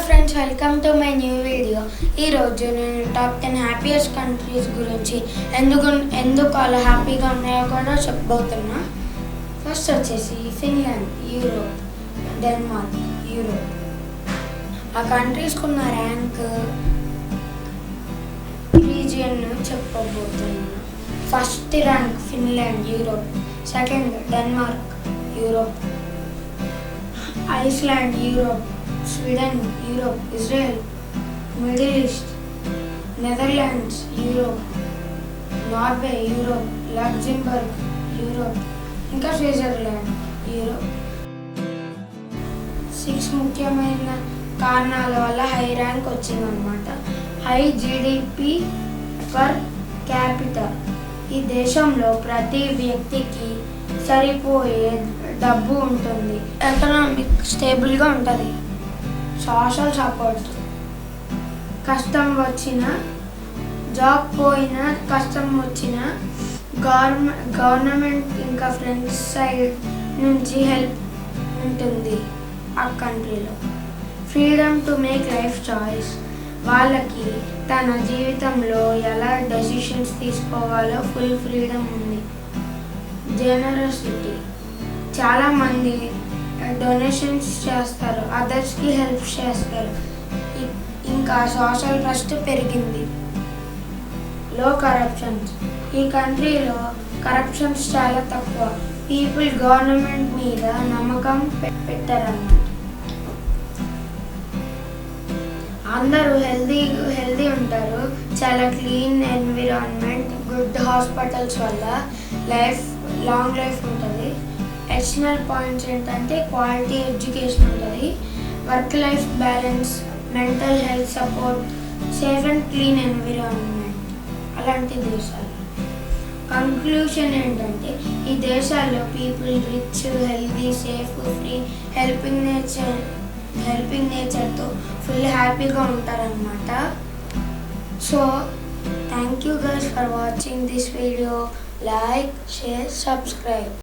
Friends, welcome to my new video. ఈరోజు నేను top 10 happiest countries గురించి ఎందుకు అలా హ్యాపీగా ఉన్నాయో కూడా చెప్పబోతున్నా. ఫస్ట్ వచ్చేసి ఫిన్లాండ్, యూరోప్. Denmark, Europe. ఆ కంట్రీస్కున్న ర్యాంక్ రీజియన్ చెప్పబోతున్నా. First rank Finland, Europe. Second Denmark, Europe. Iceland, Europe. Sweden, Europe. Israel, Middle East. Netherlands, Europe. Norway, Europe. Luxembourg, Europe. ఇంకా స్విట్జర్లాండ్, యూరోప్. 6 ముఖ్యమైన కారణాల వల్ల హై ర్యాంక్ వచ్చిందనమాట. High GDP per capital. ఈ దేశంలో ప్రతి వ్యక్తికి సరిపోయే డబ్బు ఉంటుంది. ఎకనామిక్ స్టేబుల్గా ఉంటుంది. Social support. కష్టం వచ్చినా, జాబ్ పోయినా, కష్టం వచ్చినా గవర్నమెంట్ ఇంకా ఫ్రెండ్స్ సైడ్ నుంచి హెల్ప్ ఉంటుంది ఆ కంట్రీలో. Freedom to make life choice. వాళ్ళకి తన జీవితంలో ఎలా డెసిషన్స్ తీసుకోవాలో ఫుల్ ఫ్రీడమ్ ఉంది. జనరసిటీ. చాలామంది డొనేషన్స్ చేస్తారు, అదర్స్కి హెల్ప్ చేస్తారు. ఇంకా సోషల్ ట్రస్ట్ పెరిగింది. లో కరప్షన్స్. ఈ కంట్రీలో కరప్షన్స్ చాలా తక్కువ. పీపుల్ గవర్నమెంట్ మీద నమ్మకం పెట్టారన్నమాట. అందరూ హెల్దీ ఉంటారు. చాలా క్లీన్ ఎన్విరాన్మెంట్, గుడ్ హాస్పిటల్స్ వల్ల లాంగ్ లైఫ్ ఉంటుంది. అడిషనల్ పాయింట్స్ ఏంటంటే క్వాలిటీ ఎడ్యుకేషన్ ఉంటుంది, work life balance, mental health support, safe and clean environment. అలాంటి దేశాలు. కంక్లూషన్ ఏంటంటే ఈ దేశాల్లో people rich, healthy, safe, free, helping నేచర్తో ఫుల్ హ్యాపీగా ఉంటారనమాట. So thank you guys for watching this video. Like, share, subscribe.